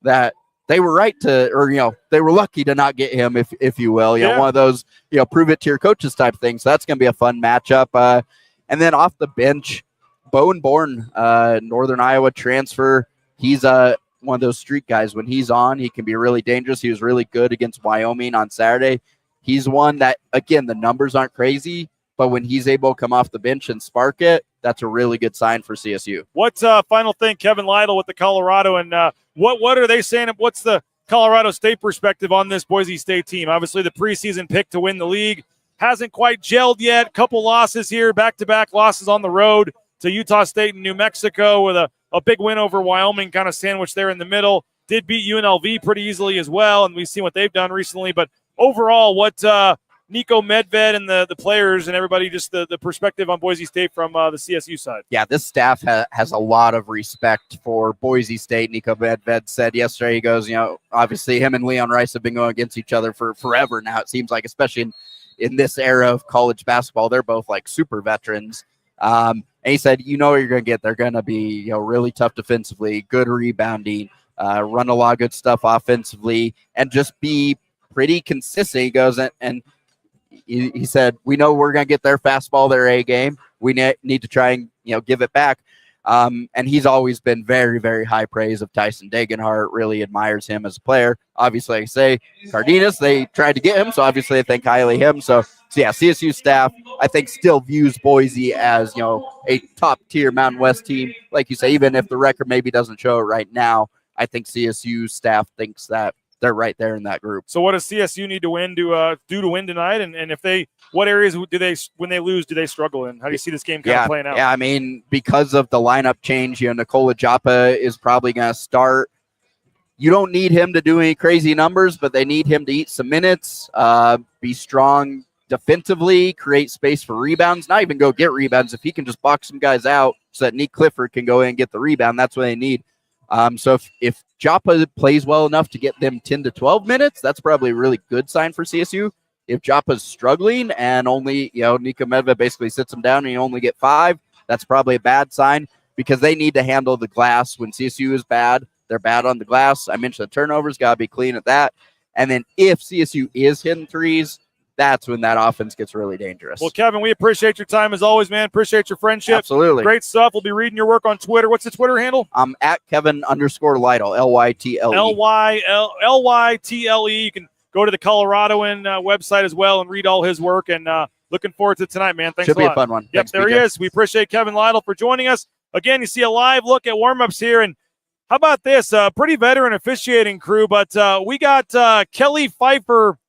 that they were right they were lucky to not get him, if you will. One of those, prove it to your coaches type things. So that's going to be a fun matchup. And then off the bench, Bowen Bourne, Northern Iowa transfer. He's one of those street guys. When he's on, he can be really dangerous. He was really good against Wyoming on Saturday. He's one that, again, the numbers aren't crazy, but when he's able to come off the bench and spark it, that's a really good sign for CSU. What's final thing, Kevin Lidle with the Colorado, and what are they saying? What's the Colorado State perspective on this Boise State team? Obviously, the preseason pick to win the league hasn't quite gelled yet. Couple losses here, back-to-back losses on the road to Utah State and New Mexico, with a big win over Wyoming, kind of sandwiched there in the middle. Did beat UNLV pretty easily as well, and we've seen what they've done recently. But overall, what Nico Medved and the players and everybody, just the perspective on Boise State from the CSU side? Yeah, this staff has a lot of respect for Boise State. Nico Medved said yesterday, he goes, obviously him and Leon Rice have been going against each other for forever now, it seems like, especially in this era of college basketball. They're both like super veterans. And he said, what you're going to get. They're going to be really tough defensively, good rebounding, run a lot of good stuff offensively, and just be pretty consistent. He goes, and he said, we know we're going to get their fastball, their A game. We need to try and, give it back. And he's always been very, very high praise of Tyson Degenhart, really admires him as a player. Obviously, like I say, Cardenas, they tried to get him, so obviously they think highly of him. So yeah, CSU staff, I think, still views Boise as, a top-tier Mountain West team. Like you say, even if the record maybe doesn't show it right now, I think CSU staff thinks that they're right there in that group. So what does CSU need to win to win tonight? And if they, what areas do they, when they lose, do they struggle in? How do you see this game kind of playing out? Yeah, I mean, because of the lineup change, Nikola Joppa is probably going to start. You don't need him to do any crazy numbers, but they need him to eat some minutes, be strong defensively, create space for rebounds, not even go get rebounds. If he can just box some guys out so that Nick Clifford can go in and get the rebound, that's what they need. So if Joppa plays well enough to get them 10 to 12 minutes, that's probably a really good sign for CSU. If Joppa's struggling and only, Nika Medved basically sits him down and you only get 5, that's probably a bad sign because they need to handle the glass. When CSU is bad, they're bad on the glass. I mentioned the turnovers, got to be clean at that. And then if CSU is hitting threes, that's when that offense gets really dangerous. Well, Kevin, we appreciate your time as always, man. Appreciate your friendship. Absolutely. Great stuff. We'll be reading your work on Twitter. What's the Twitter handle? I'm at Kevin_Lidle, Lytle. Lytle. You can go to the Coloradoan website as well and read all his work. And looking forward to tonight, man. Thanks a lot. Should be a fun one. Yep, Thanks, there he is. We appreciate Kevin Lidle for joining us. Again, you see a live look at warmups here. And how about this? Pretty veteran officiating crew, but we got Kelly Pfeiffer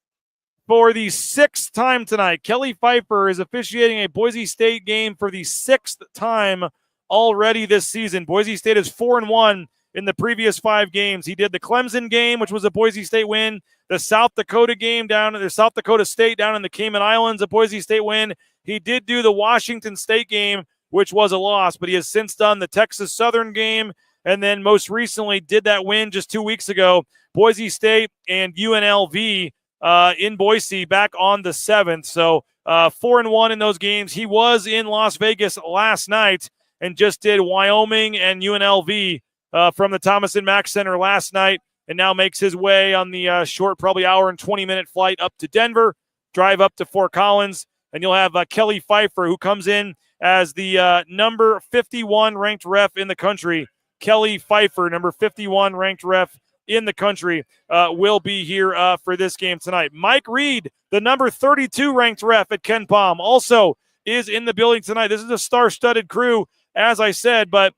for the 6th time tonight. Kelly Pfeiffer is officiating a Boise State game for the 6th time already this season. Boise State is 4-1 in the previous 5 games. He did the Clemson game, which was a Boise State win, the South Dakota game down at the South Dakota State down in the Cayman Islands, a Boise State win. He did do the Washington State game, which was a loss, but he has since done the Texas Southern game, and then most recently did that win just 2 weeks ago, Boise State and UNLV in Boise back on the 7th. So 4-1 in those games. He was in Las Vegas last night and just did Wyoming and UNLV from the Thomas and Mack Center last night, and now makes his way on the short, probably hour and 20-minute flight up to Denver, drive up to Fort Collins, and you'll have Kelly Pfeiffer, who comes in as the number 51 ranked ref in the country. Kelly Pfeiffer, number 51 ranked ref in the country, will be here for this game tonight. Mike Reed, the number 32 ranked ref at Ken Palm, also is in the building tonight. This is a star-studded crew, as I said, but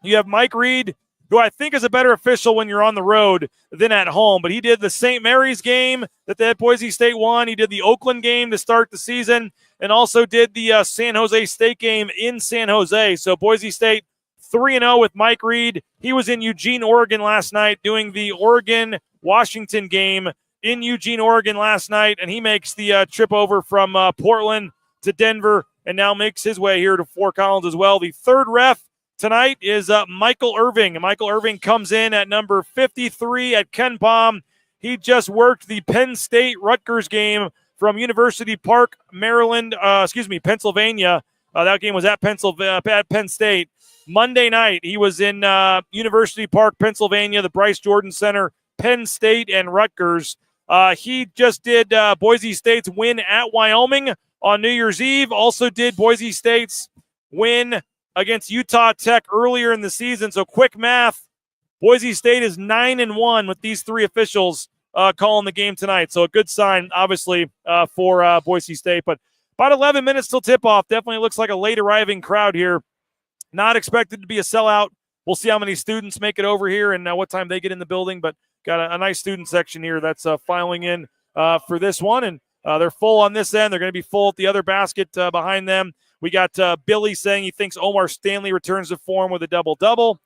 you have Mike Reed, who I think is a better official when you're on the road than at home, but he did the St. Mary's game that Boise State won. He did the Oakland game to start the season and also did the San Jose State game in San Jose. So Boise State 3-0 with Mike Reed. He was in Eugene, Oregon last night doing the Oregon-Washington game in Eugene, Oregon last night, and he makes the trip over from Portland to Denver and now makes his way here to Fort Collins as well. The third ref tonight is Michael Irving. Michael Irving comes in at number 53 at Ken Palm. He just worked the Penn State-Rutgers game from University Park, Pennsylvania. That game was at Penn State. Monday night, he was in University Park, Pennsylvania, the Bryce Jordan Center, Penn State, and Rutgers. He just did Boise State's win at Wyoming on New Year's Eve. Also did Boise State's win against Utah Tech earlier in the season. So quick math, Boise State is 9-1 with these 3 officials calling the game tonight. So a good sign, obviously, for Boise State. But about 11 minutes till tip-off. Definitely looks like a late arriving crowd here. Not expected to be a sellout. We'll see how many students make it over here and what time they get in the building. But got a nice student section here that's filing in for this one. And they're full on this end. They're going to be full at the other basket behind them. We got Billy saying he thinks Omar Stanley returns to form with a double-double.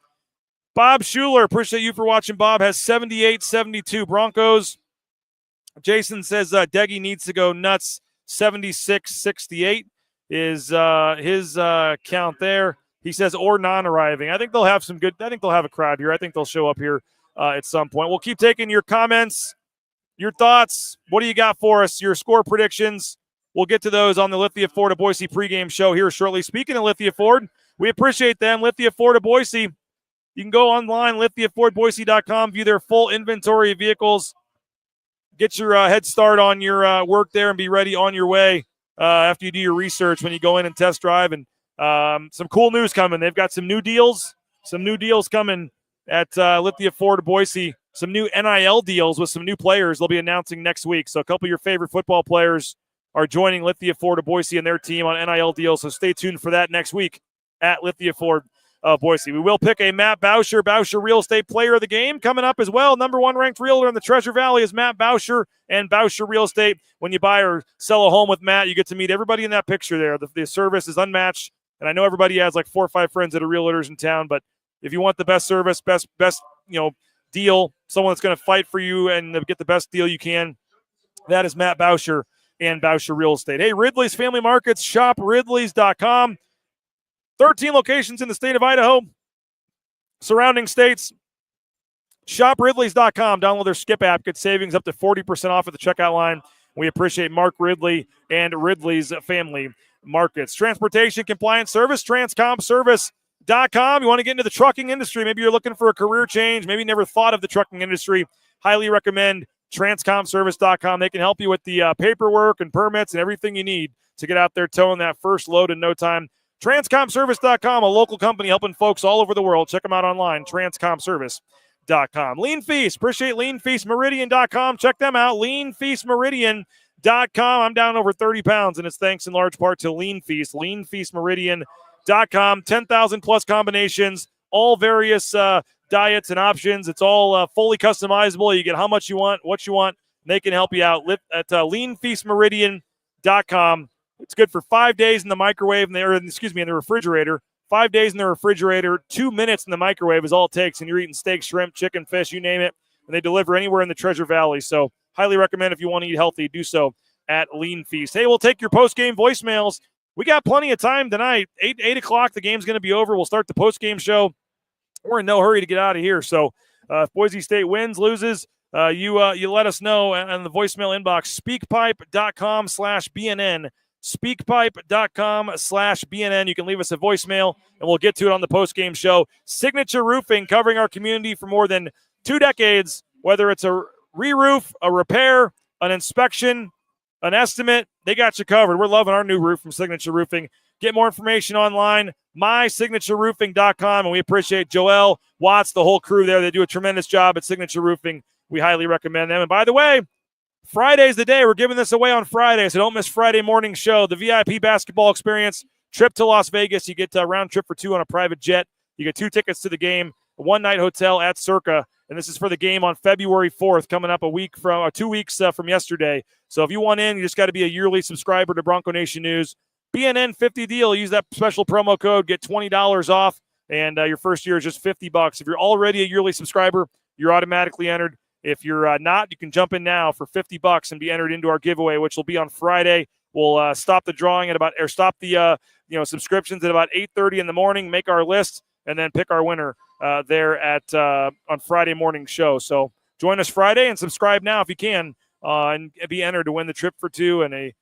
Bob Schuler, appreciate you for watching, Bob, has 78-72 Broncos. Jason says Deggy needs to go nuts. 76-68 is his count there. He says, or non-arriving. I think they'll have a crowd here. I think they'll show up here at some point. We'll keep taking your comments, your thoughts. What do you got for us? Your score predictions. We'll get to those on the Lithia Ford of Boise pregame show here shortly. Speaking of Lithia Ford, we appreciate them. Lithia Ford of Boise. You can go online, lithiafordboise.com, view their full inventory of vehicles. get your head start on your work there and be ready on your way after you do your research when you go in and test drive. And some cool news coming. They've got some new deals coming at Lithia Ford of Boise. Some new NIL deals with some new players they'll be announcing next week. So a couple of your favorite football players are joining Lithia Ford of Boise and their team on NIL deals. So stay tuned for that next week at Lithia Ford of Boise. We will pick a Matt Boucher Real Estate Player of the Game coming up as well. Number 1 ranked realtor in the Treasure Valley is Matt Boucher and Boucher Real Estate. When you buy or sell a home with Matt, you get to meet everybody in that picture there. The service is unmatched. And I know everybody has like 4 or 5 friends that are realtors in town, but if you want the best service, best deal, someone that's going to fight for you and get the best deal you can, that is Matt Boucher and Boucher Real Estate. Hey, Ridley's Family Markets, shop ridleys.com. 13 locations in the state of Idaho, surrounding states. Shop ridleys.com. Download their Skip app. Get savings up to 40% off at the checkout line. We appreciate Mark Ridley and Ridley's Family Markets. Transportation Compliance Service, transcompservice.com. You want to get into the trucking industry. Maybe you're looking for a career change. Maybe you never thought of the trucking industry. Highly recommend transcompservice.com. They can help you with the paperwork and permits and everything you need to get out there towing that first load in no time. Transcompservice.com, a local company helping folks all over the world. Check them out online, transcompservice.com. Lean Feast, appreciate leanfeastmeridian.com. Check them out, leanfeastmeridian.com. I'm down over 30 pounds, and it's thanks in large part to Lean Feast, leanfeastmeridian.com. 10,000 plus combinations, all various diets and options. It's all fully customizable. You get how much you want, what you want. They can help you out at leanfeastmeridian.com. It's good for 5 days in the microwave, in the refrigerator. 5 days in the refrigerator, 2 minutes in the microwave is all it takes, and you're eating steak, shrimp, chicken, fish, you name it, and they deliver anywhere in the Treasure Valley. So highly recommend if you want to eat healthy, do so at Lean Feast. Hey, we'll take your post-game voicemails. We got plenty of time tonight. 8 o'clock, the game's going to be over. We'll start the post-game show. We're in no hurry to get out of here. So if Boise State wins, loses, you let us know on the voicemail inbox, speakpipe.com/BNN. Speakpipe.com/BNN. You can leave us a voicemail, and we'll get to it on the post-game show. Signature Roofing, covering our community for more than 2 decades. Whether it's a re-roof, a repair, an inspection, an estimate, they got you covered. We're loving our new roof from Signature Roofing. Get more information online, mysignatureroofing.com, and we appreciate Joel, Watts, the whole crew there. They do a tremendous job at Signature Roofing. We highly recommend them. And by the way, Friday's the day. We're giving this away on Friday, so don't miss Friday morning show. The VIP basketball experience, trip to Las Vegas. You get a round trip for 2 on a private jet. You get 2 tickets to the game, a 1-night hotel at Circa, and this is for the game on February 4th, coming up 2 weeks from yesterday. So if you want in, you just got to be a yearly subscriber to Bronco Nation News. BNN 50 deal. Use that special promo code. Get $20 off, and your first year is just $50. If you're already a yearly subscriber, you're automatically entered. If you're not, you can jump in now for $50 and be entered into our giveaway, which will be on Friday. We'll stop the drawing stop the subscriptions at about 8:30 in the morning. Make our list and then pick our winner there at on Friday morning show. So join us Friday and subscribe now if you can, and be entered to win the trip for 2 and a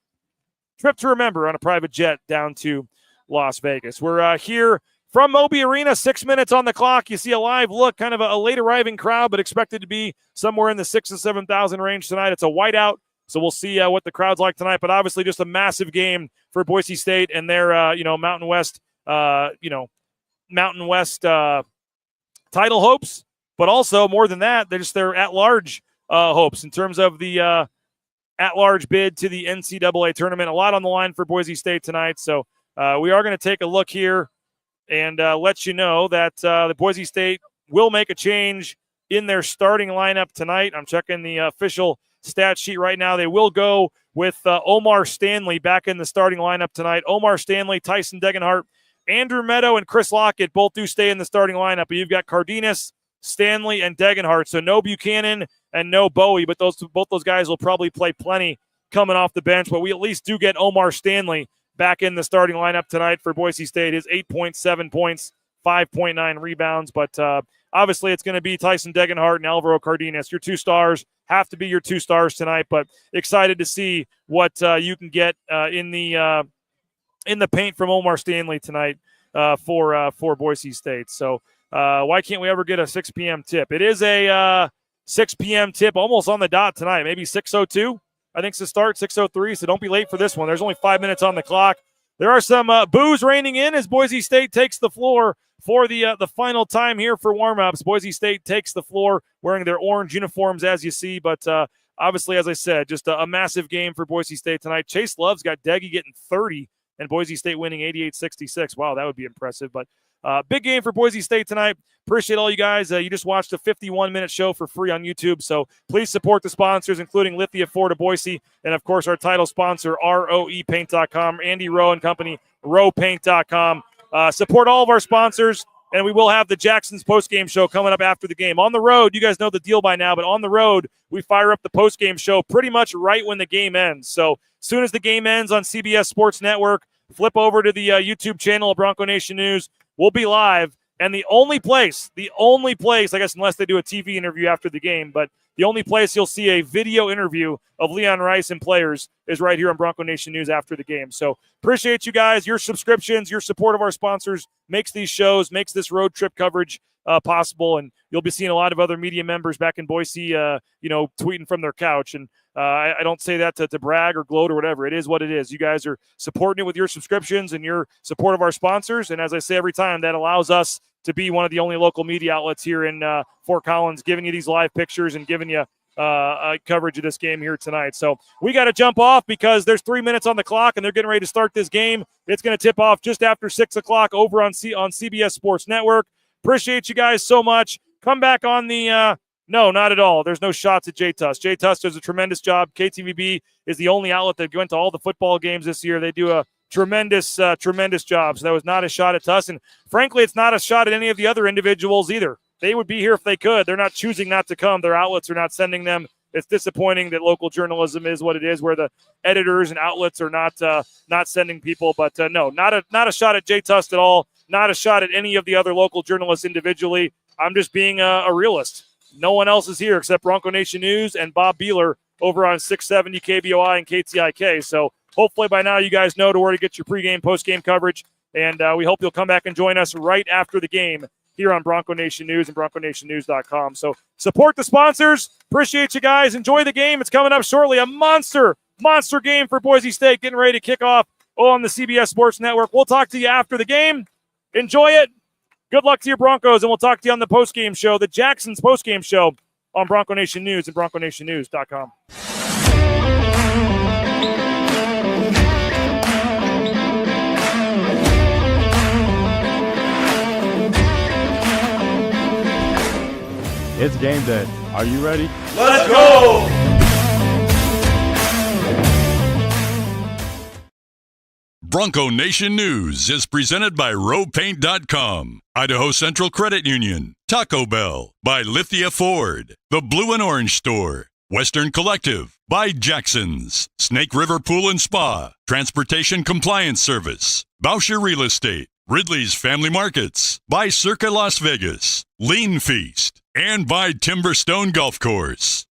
trip to remember on a private jet down to Las Vegas. We're here from Moby Arena, 6 minutes on the clock. You see a live look, kind of a late arriving crowd, but expected to be somewhere in the 6,000 to 7,000 range tonight. It's a whiteout, so we'll see what the crowd's like tonight. But obviously, just a massive game for Boise State and their Mountain West, title hopes. But also more than that, they're at-large hopes in terms of the at-large bid to the NCAA tournament. A lot on the line for Boise State tonight. So we are going to take a look here and let you know that the Boise State will make a change in their starting lineup tonight. I'm checking the official stat sheet right now. They will go with Omar Stanley back in the starting lineup tonight. Omar Stanley, Tyson Degenhart, Andrew Meadow, and Chris Lockett both do stay in the starting lineup. But you've got Cardenas, Stanley, and Degenhart. So no Buchanan and no Bowie, but both those guys will probably play plenty coming off the bench. But we at least do get Omar Stanley back in the starting lineup tonight for Boise State. His 8.7 points, 5.9 rebounds. But obviously it's going to be Tyson Degenhart and Alvaro Cardenas. Your 2 stars have to be your 2 stars tonight. But excited to see what you can get in the paint from Omar Stanley tonight for Boise State. So why can't we ever get a 6 p.m. tip? It is a 6 p.m. tip, almost on the dot tonight. Maybe 6:02, I think, to start, 6:03. So don't be late for this one. There's only 5 minutes on the clock. There are some boos raining in as Boise State takes the floor for the final time here for warmups. Boise State takes the floor wearing their orange uniforms, as you see. But obviously, as I said, just a massive game for Boise State tonight. Chase Love's got Deggy getting 30 and Boise State winning 88-66. Wow, that would be impressive. But big game for Boise State tonight. Appreciate all you guys. You just watched a 51-minute show for free on YouTube. So please support the sponsors, including Lithia, Ford of Boise, and, of course, our title sponsor, ROEpaint.com, Andy Rowe and Company, RoePaint.com. Support all of our sponsors, and we will have the Jackson's postgame show coming up after the game. On the road, you guys know the deal by now, but on the road, we fire up the postgame show pretty much right when the game ends. So as soon as the game ends on CBS Sports Network, flip over to the YouTube channel of Bronco Nation News. We'll be live. And the only place, I guess unless they do a TV interview after the game, but the only place you'll see a video interview of Leon Rice and players is right here on Bronco Nation News after the game. So appreciate you guys. Your subscriptions, your support of our sponsors makes these shows, makes this road trip coverage possible. And you'll be seeing a lot of other media members back in Boise, tweeting from their couch. And I don't say that to brag or gloat or whatever. It is what it is. You guys are supporting it with your subscriptions and your support of our sponsors. And as I say every time, that allows us to be one of the only local media outlets here in Fort Collins, giving you these live pictures and giving you coverage of this game here tonight. So we got to jump off because there's 3 minutes on the clock and they're getting ready to start this game. It's going to tip off just after 6 o'clock over on CBS Sports Network. Appreciate you guys so much. Come back on the no, not at all. There's no shots at J-Tuss. J-Tuss does a tremendous job. KTVB is the only outlet that went to all the football games this year. They do a tremendous job. So that was not a shot at Tuss. And frankly, it's not a shot at any of the other individuals either. They would be here if they could. They're not choosing not to come. Their outlets are not sending them. It's disappointing that local journalism is what it is, where the editors and outlets are not sending people. But no, not a shot at J-Tuss at all. Not a shot at any of the other local journalists individually. I'm just being a realist. No one else is here except Bronco Nation News and Bob Beeler over on 670 KBOI and KTIK. So hopefully by now you guys know where to get your pregame, postgame coverage, and we hope you'll come back and join us right after the game here on Bronco Nation News and BroncoNationNews.com. So support the sponsors. Appreciate you guys. Enjoy the game. It's coming up shortly. A monster game for Boise State getting ready to kick off on the CBS Sports Network. We'll talk to you after the game. Enjoy it. Good luck to your Broncos, and we'll talk to you on the postgame show, the Jackson's postgame show on Bronco Nation News and BroncoNationNews.com. It's game day. Are you ready? Let's go! Bronco Nation News is presented by RoePaint.com, Idaho Central Credit Union, Taco Bell, by Lithia Ford, The Blue and Orange Store, Western Collective, by Jackson's, Snake River Pool and Spa, Transportation Compliance Service, Bauscher Real Estate, Ridley's Family Markets, by Circa Las Vegas, Lean Feast, and by Timberstone Golf Course.